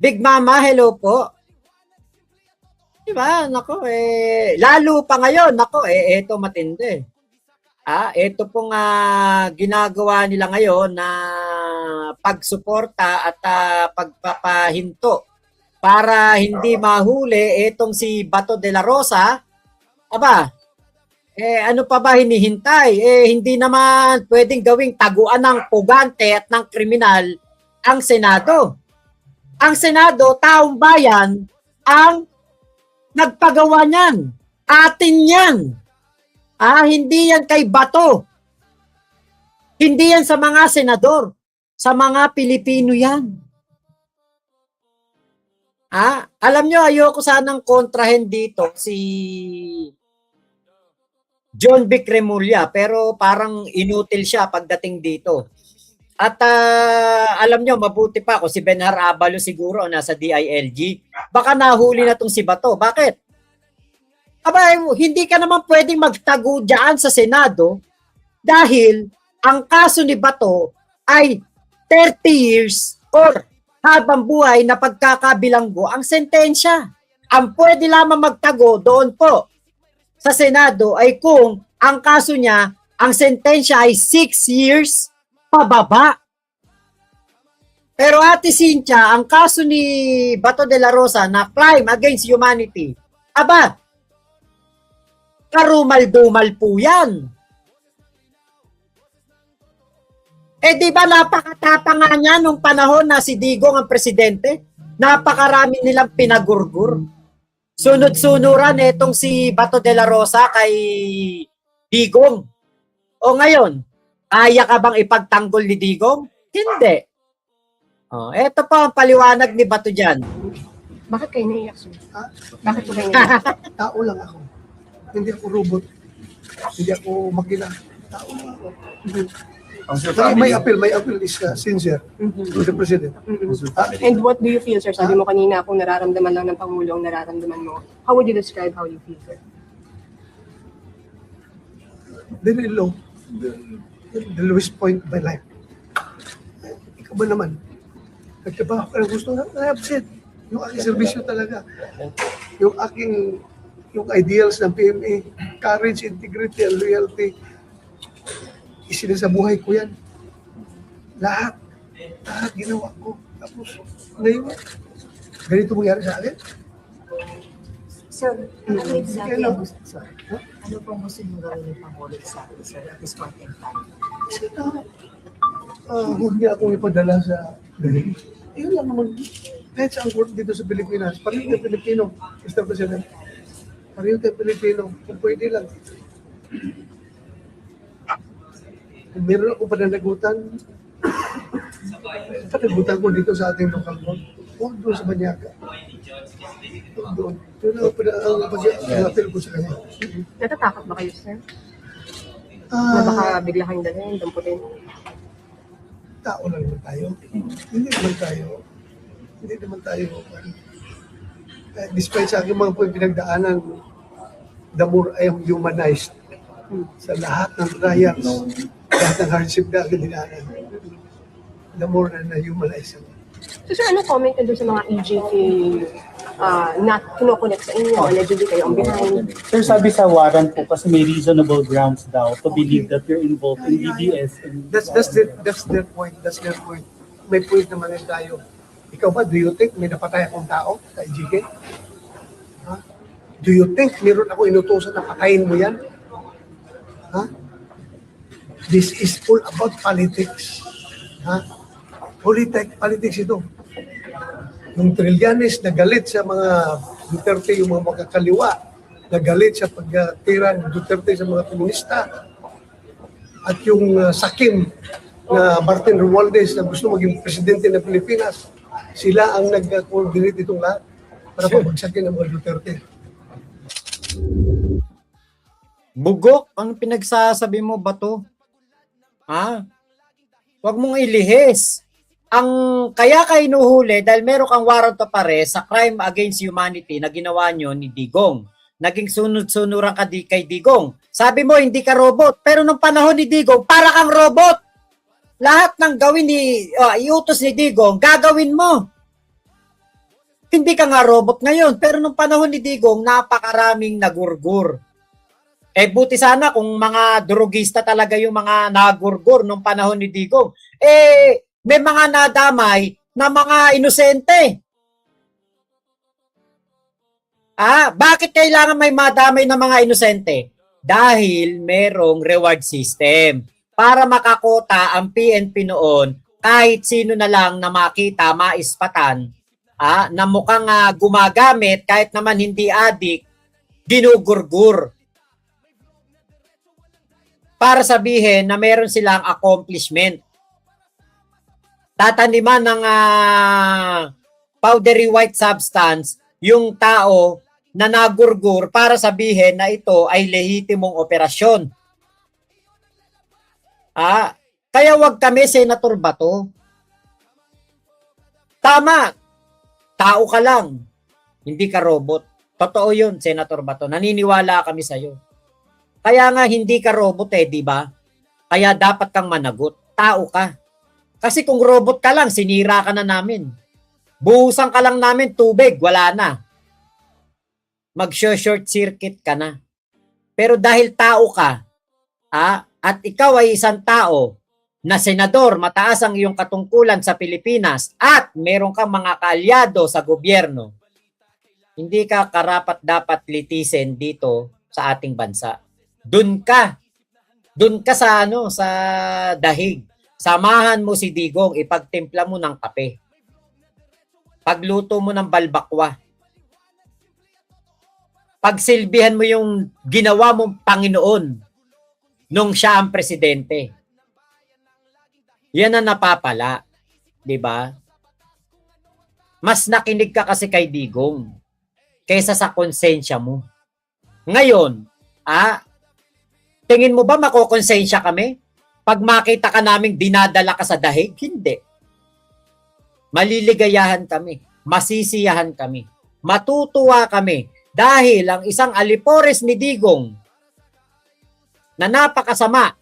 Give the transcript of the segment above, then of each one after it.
Big Mama, hello po. Diba? Nako, lalo pa ngayon, nako, eto matindi. Ito pong ginagawa nila ngayon na pagsuporta at pagpapahinto para hindi mahuli itong si Bato de la Rosa. Aba, ano pa ba hinihintay? Hindi naman pwedeng gawing taguan ng pugante at ng kriminal ang Senado. Ang Senado, taong bayan, ang nagpagawa niyan. Atin yan. Hindi yan kay Bato. Hindi yan sa mga senador. Sa mga Pilipino yan. Alam nyo, ayoko sanang kontrahin dito si John Vic Remulla, pero parang inutil siya pagdating dito. At alam nyo, mabuti pa ako, si Benhar Abalo siguro nasa DILG. Baka nahuli na tong si Bato. Bakit? Aba, hindi ka naman pwedeng magtago dyan sa Senado dahil ang kaso ni Bato ay 30 years or habang buhay na pagkakabilanggo ang sentensya. Ang pwede lamang magtago doon po sa Senado ay kung ang kaso niya, ang sentensya ay 6 years pababa. Pero Ate Cynthia, ang kaso ni Bato de la Rosa na crime against humanity, aba, karumal-dumal po yan. Di ba napakatapang nga niya nung panahon na si Digong ang presidente? Napakarami nilang pinagurgur. Sunod-sunuran itong si Bato de la Rosa kay Digong. O ngayon, kaya ka bang ipagtanggol ni Digong? Hindi. Ito pa ang paliwanag ni Bato dyan. Bakit kayo naiyak, sir? Bakit po kayo naiyak? Tao lang ako. Hindi ako robot. Hindi ako makina. Tao lang ako. May appeal is sincere to the President. And what do you feel, sir? Sabi mo kanina, kung nararamdaman lang ng Pangulo ang nararamdaman mo. How would you describe how you feel, sir? Very low. The lowest point of my life. Ikaw ba naman? Nagtrabaho ka ng gusto na, upset. Yung aking servisyo talaga. Yung ideals ng PMA, courage, integrity, and loyalty, isinasabuhay ko yan. Lahat ginawa ko. Tapos, ngayon, ganito mangyari sa akin. Sir, ano po exactly Kailan? ang gusto, sir? Ano po ang gusto niyo gawin ng Pangulo sa akin, sir, at this point in time? Huwag niya akong ipadala sa galing. Yun lang naman. Kahit sa court dito sa Pilipinas, pareho tayo Pilipino, Mr. President. Pareho tayo Pilipino. Kung pwede lang. Kung meron ako pananagutan, panagutan ko dito sa ating local court. Huwag doon sa Banyaga. Huwag doon. Yun ang pag-apel ko sa kanya. Natatakot ba kayo, sir? Na baka bigla kayong dalhin, damputin? Tao lang naman tayo. Hindi naman tayo. Despite sa aking mga pinagdaanan, the more I am humanized sa lahat ng trials, lahat ng hardship na aking dinaanan, the more na na-humanize ako. So, sir, ano comment ka doon sa mga EJK na kinokonek sa inyo? Allegedly kayo ang behind? Sir, sabi sa warrant po kasi may reasonable grounds daw to believe that you're involved in DDS. And That's their point. That's their point. May point naman rin tayo. Ikaw ba, do you think may napatay akong tao sa IGK? Do you think meron ako inutusan na patayin mo yan? This is all about politics. Politics ito. Yung Trillanes na galit sa mga Duterte, yung mga makakaliwa, na galit sa pagtira ng Duterte sa mga komunista, at yung Sakim na Martin Romualdez na gusto maging presidente ng Pilipinas, sila ang nag-coordinate itong lahat para pabagsakin ng mga Duterte. Bugok, ang pinagsasabi mo, Bato? Huwag mong ilihis. Ang kaya ka inuhuli dahil meron kang warrant of arrest sa crime against humanity na ginawa nyo ni Digong. Naging sunod-sunuran ka kay Digong. Sabi mo, hindi ka robot. Pero nung panahon ni Digong, para kang robot. Lahat ng gawin iutos ni Digong, gagawin mo. Hindi ka nga robot ngayon, pero nung panahon ni Digong, napakaraming nagurgur. Eh buti sana kung mga drugista talaga yung mga nagurgur nung panahon ni Digong. Eh may mga nadamay na mga inosente. Bakit kailangan may madamay na mga inosente? Dahil merong reward system. Para makakota ang PNP noon, kahit sino na lang na makita, maispatan, na mukhang gumagamit, kahit naman hindi adik, ginugurgur. Para sabihin na meron silang accomplishment. Tataniman ng powdery white substance yung tao na nagurgur para sabihin na ito ay lehitimong operasyon. Kaya wag kami, Senator Bato. Tama. Tao ka lang. Hindi ka robot. Totoo yun, Senator Bato. Naniniwala kami sa'yo. Kaya nga hindi ka robot di ba? Kaya dapat kang managot. Tao ka. Kasi kung robot ka lang, sinira ka na namin. Buhusan ka lang namin tubig, wala na. Mag-short circuit ka na. Pero dahil tao ka, at ikaw ay isang tao na senador, mataas ang iyong katungkulan sa Pilipinas at meron kang mga kaalyado sa gobyerno, hindi ka karapat-dapat litisin dito sa ating bansa. Doon ka sa sa dahig. Samahan mo si Digong, ipagtimpla mo ng kape. Pagluto mo ng balbakwa. Pagsilbihan mo yung ginawa mong Panginoon nung siya ang presidente. Yan ang napapala, 'di ba? Mas nakinig ka kasi kay Digong kaysa sa konsensya mo. Ngayon, tingin mo ba makokonsensya kami? Pag makita ka naming dinadala ka sa dahig? Hindi. Maliligayahan kami. Masisiyahan kami. Matutuwa kami. Dahil ang isang alipores ni Digong na napakasama,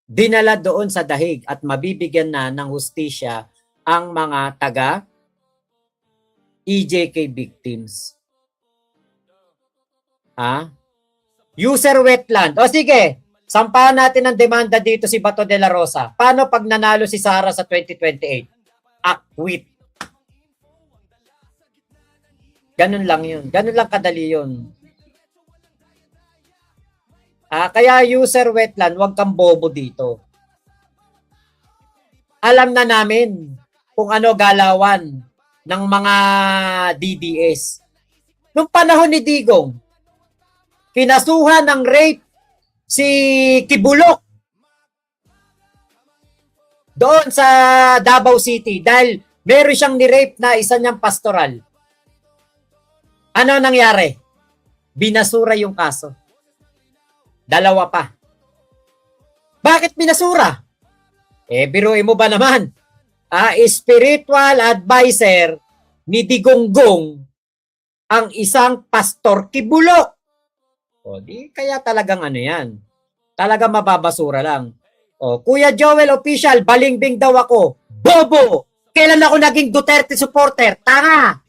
dinala doon sa dahig at mabibigyan na ng hustisya ang mga taga EJK victims. User wetland. O sige, sampahan natin ang demanda dito si Bato de la Rosa. Paano pag nanalo si Sara sa 2028? Acquit. Ganun lang yun. Ganun lang kadali yun. Kaya user wetland, wag kang bobo dito. Alam na namin kung ano galawan ng mga DDS. Nung panahon ni Digong, kinasuhan ng rape si Kibulok doon sa Davao City dahil meron siyang ni-rape na isa niyang pastoral. Ano nangyari? Binasura yung kaso. Dalawa pa. Bakit binasura? Biruin mo ba naman? Spiritual advisor ni Digonggong ang isang pastor Kibulok. Di kaya talagang ano yan. Talaga mababasura lang. Kuya Joel Official, balingbing daw ako. Bobo! Kailan ako naging Duterte supporter? Tanga!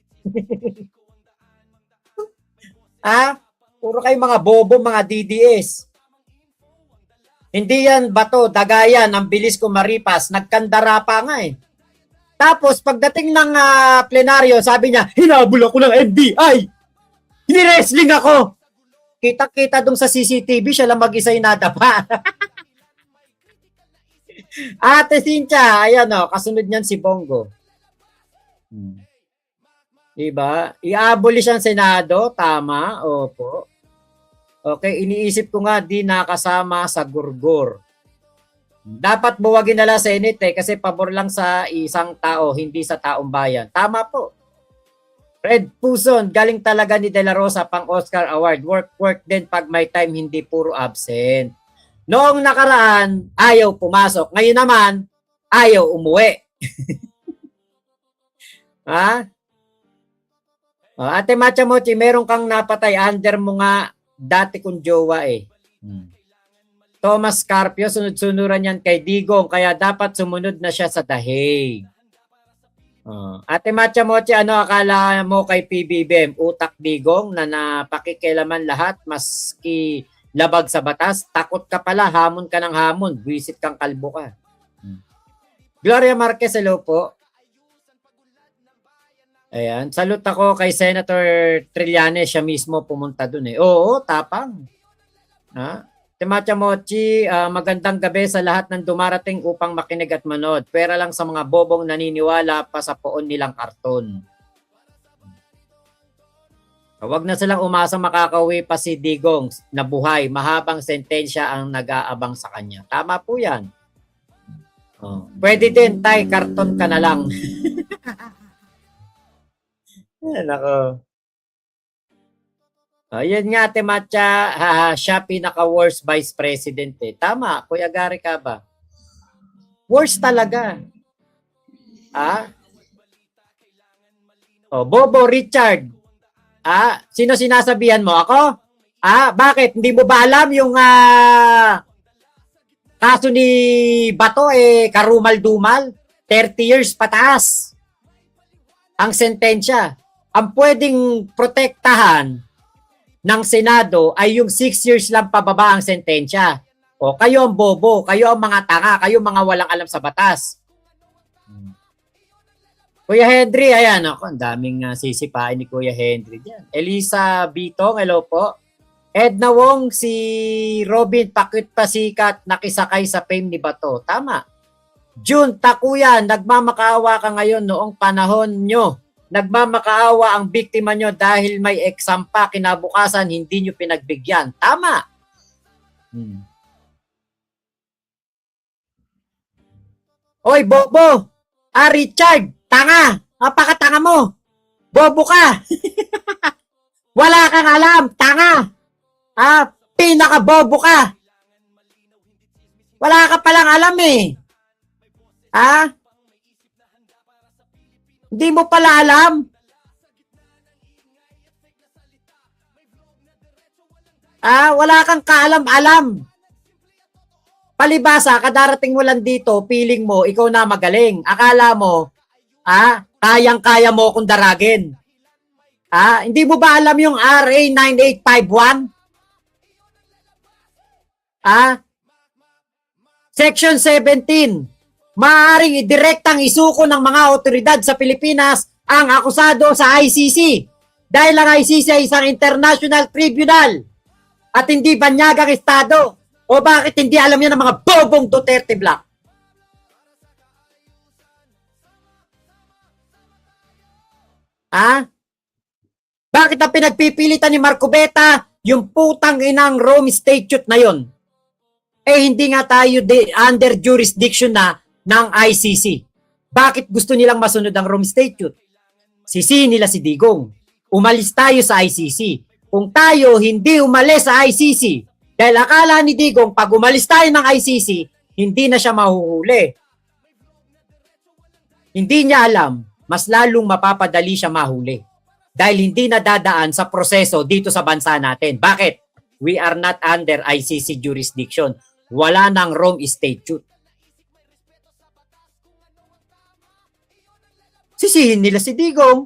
Puro kayo mga bobo, mga DDS. Hindi yan Bato, dagayan, ang bilis ko maripas. Nagkandara pa nga Tapos pagdating ng plenaryo, sabi niya, hinabol ako ng NBI. Hini-wrestling ako. Kita-kita dong sa CCTV, siya lang mag-isa inadapa. Ate Cynthia, ayan kasunod niyan si Bongo. Diba? I-abolish ang Senado, tama, opo. Okay, iniisip ko nga di nakasama sa gurgur. Dapat buwagin na lang Senate kasi pabor lang sa isang tao, hindi sa taong bayan. Tama po. Red Puson, galing talaga ni De La Rosa pang Oscar Award. Work din pag may time, hindi puro absent. Noong nakaraan, ayaw pumasok. Ngayon naman, ayaw umuwi. Ate Machamochi, meron kang napatay. Under mo nga dati kong jowa Thomas Carpio, sunod-sunuran yan kay Digong, kaya dapat sumunod na siya sa dahig. Ate Matcha Mochi, ano akala mo kay PBBM? Utak digong na napakikilaman lahat maski labag sa batas? Takot ka pala, hamon ka ng hamon, buwisit kang kalbo ka. Gloria Marquez, hello po. Ayan, salute ako kay Senator Trillanes, siya mismo pumunta dun eh. Oo, tapang. Ha? Timatcha Mochi, magandang gabi sa lahat ng dumarating upang makinig at manood. Pera lang sa mga bobong naniniwala pa sa poon nilang karton. Huwag na silang umasa makakauwi pa si Digong na buhay. Mahabang sentensya ang nag-aabang sa kanya. Tama po yan. Pwede din, tay, karton ka na lang. Nako. Yan nga, Timatcha, siya pinaka-worst vice president eh. Tama, Kuya Gary ka ba? Worst talaga. Bobo Richard. Sino sinasabihan mo? Ako? Bakit? Hindi mo ba alam yung kaso ni Bato karumal-dumal? 30 years pataas. Ang sentensya. Ang pwedeng protektahan ng Senado ay yung 6 years lang pababa ang sentensya. O kayo ang bobo, kayo ang mga tanga, kayo mga walang alam sa batas. Kuya Henry, ayan ako, ang daming sisipain ni Kuya Henry diyan. Elisa Bitong, hello po. Edna Wong, si Robin Pakit Pasikat nakisakay sa fame ni Bato. Tama. June Takuya, nagmamakaawa ka ngayon noong panahon nyo. Nagmamakaawa ang biktima nyo dahil may exam pa kinabukasan, hindi nyo pinagbigyan. Tama. Oy, bobo! Richard, tanga! Napakatanga mo! Bobo ka! Wala kang alam, tanga! Pinaka-bobo ka! Wala ka palang alam eh! Hindi mo pala alam. Wala kang kaalam-alam. Palibasa, kadarating mo lang dito, feeling mo, ikaw na magaling. Akala mo, kayang-kaya mo akong daragin. Hindi mo ba alam yung RA 9851? Section 17. Maaaring idirektang isuko ng mga otoridad sa Pilipinas ang akusado sa ICC dahil ang ICC ay isang international tribunal at hindi banyagang estado. O bakit hindi alam yan ng mga bobong Duterte Black? Bakit ang pinagpipilitan ni Marco Beta yung putang inang Rome Statute na yon? Hindi nga tayo under jurisdiction na ng ICC. Bakit gusto nilang masunod ang Rome Statute? Sisihin nila si Digong. Umalis tayo sa ICC. Kung tayo hindi umalis sa ICC, dahil akala ni Digong, pag umalis tayo ng ICC, hindi na siya mahuhuli. Hindi niya alam, mas lalong mapapadali siya mahuli. Dahil hindi na dadaan sa proseso dito sa bansa natin. Bakit? We are not under ICC jurisdiction. Wala nang Rome Statute. Sisihin nila si Digong.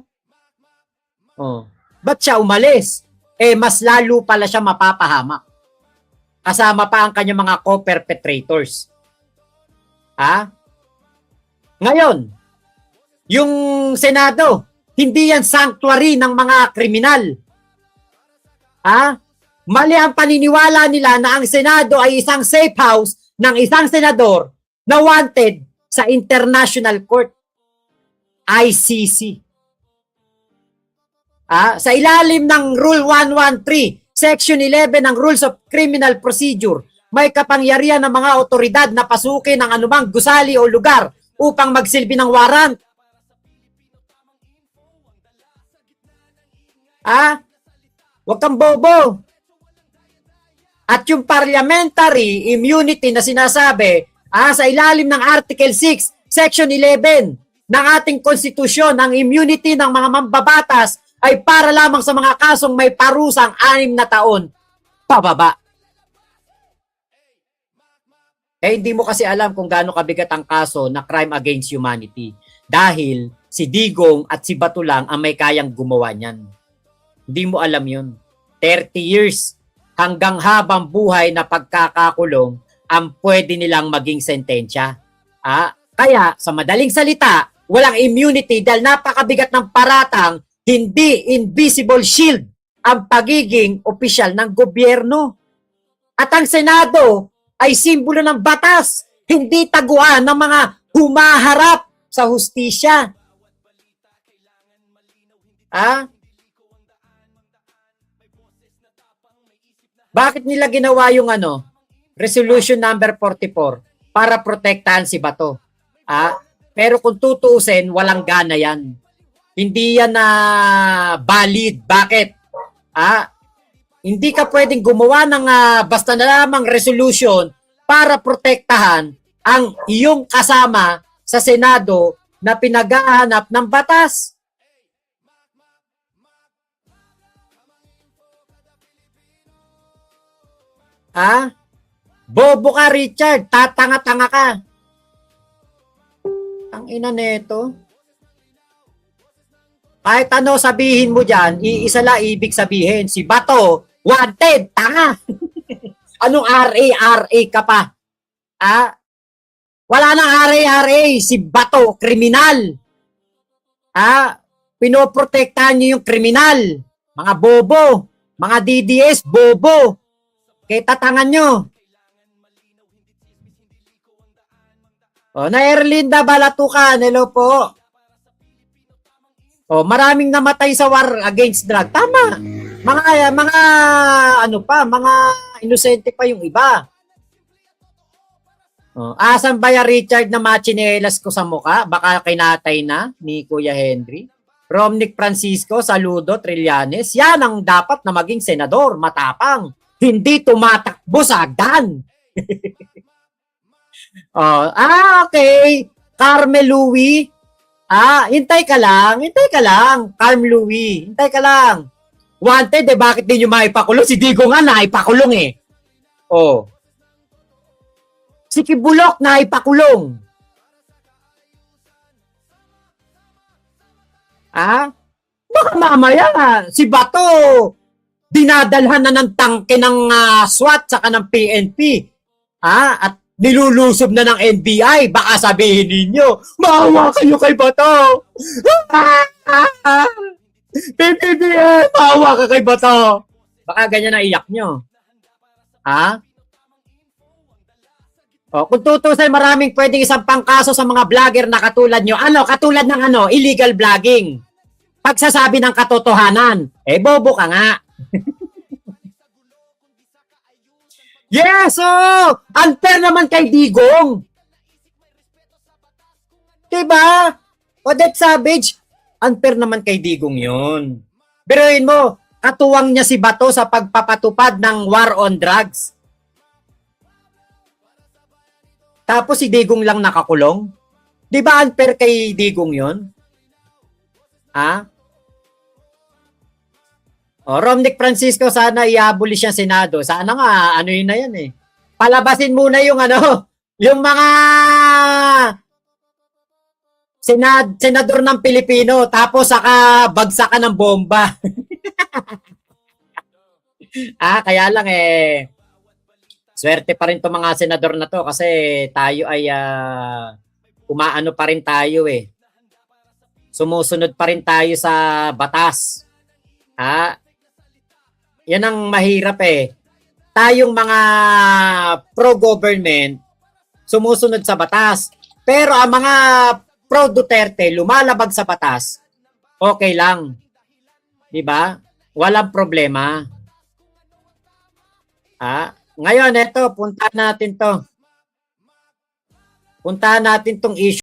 Ba't siya umalis? Mas lalo pala siya mapapahamak. Kasama pa ang kanyang mga co-perpetrators. Ngayon, yung Senado, hindi yan sanctuary ng mga kriminal. Mali ang paniniwala nila na ang Senado ay isang safe house ng isang senador na wanted sa International Court. ICC. Sa ilalim ng Rule 113, Section 11 ng Rules of Criminal Procedure, may kapangyarihan ng mga otoridad na pasukin ang anumang gusali o lugar upang magsilbi ng warrant. Huwag kang bobo. At yung parliamentary immunity na sinasabi, sa ilalim ng Article 6, Section 11, ng ating konstitusyon, ang immunity ng mga mambabatas ay para lamang sa mga kasong may parusang 6 na taon pababa. Hindi mo kasi alam kung gaano kabigat ang kaso na crime against humanity. Dahil si Digong at si Bato lang ang may kayang gumawa niyan. Hindi mo alam yun. 30 years hanggang habang buhay na pagkakakulong ang pwede nilang maging sentensya. Kaya, sa madaling salita, walang immunity dahil napakabigat ng paratang, hindi invisible shield ang pagiging opisyal ng gobyerno. At ang Senado ay simbolo ng batas, hindi taguan ng mga humaharap sa hustisya. Bakit nila ginawa yung Resolution number 44 para protektahan si Bato? Pero kung tutuusin, walang gana yan. Hindi yan valid. Bakit? Hindi ka pwedeng gumawa ng basta na lamang resolution para protektahan ang iyong kasama sa Senado na pinaghahanap ng batas. Bobo ka, Richard. Tatanga-tanga ka. Ang ina neto. Kahit ano sabihin mo dyan, iisa lang ibig sabihin. Si Bato, wanted, tanga. Anong RA ka pa? Wala nang RA. Si Bato, kriminal. Pinoprotektahan niyo yung kriminal. Mga bobo. Mga DDS, bobo. Kaya tatangan nyo. Na Erlinda Balatukan, hello po. Maraming namatay sa war against drug. Tama. Mga mga inosente pa yung iba. Asan ba ya Richard na machinelas ko sa muka? Baka kinatay na ni Kuya Henry. Romnick Francisco, saludo, Trillanes. Yan ang dapat na maging senador, matapang. Hindi tumatakbo sa hagdan. Okay. Carmel Louie. Hintay ka lang. Carm Louie. Hintay ka lang. Wanted, bakit di nyo maipakulong? Si Digo nga naipakulong eh. Si Kibulok naipakulong. Baka mamaya, si Bato, dinadalhan na ng tangke ng SWAT saka ng PNP. At nilulusob na ng NBI. Baka sabihin ninyo, maawa kayo kay Bato. PBBM, maawa ka kay Bato. Baka ganyan ang iyak nyo. Kung tutusin, maraming pwedeng isang pangkaso sa mga vlogger na katulad nyo. Katulad ng illegal vlogging. Pagsasabi ng katotohanan. Bobo ka nga. Yes, unfair naman kay Digong. Diba? Odette Savage, unfair naman kay Digong yun. Biruin mo, katuwang niya si Bato sa pagpapatupad ng war on drugs. Tapos si Digong lang nakakulong. Diba unfair kay Digong yun? Romnick Francisco, sana i-abolish yung Senado. Sana nga, yun na yan eh. Palabasin muna yung yung mga senador ng Pilipino, tapos saka bagsakan ng bomba. Kaya lang swerte pa rin to mga senador na to kasi tayo ay umaano pa rin tayo eh. Sumusunod pa rin tayo sa batas. Yan ang mahirap eh. Tayong mga pro-government, sumusunod sa batas. Pero ang mga pro-Duterte, lumalabag sa batas, okay lang. Diba? Walang problema. Ngayon, puntahan natin tong issue.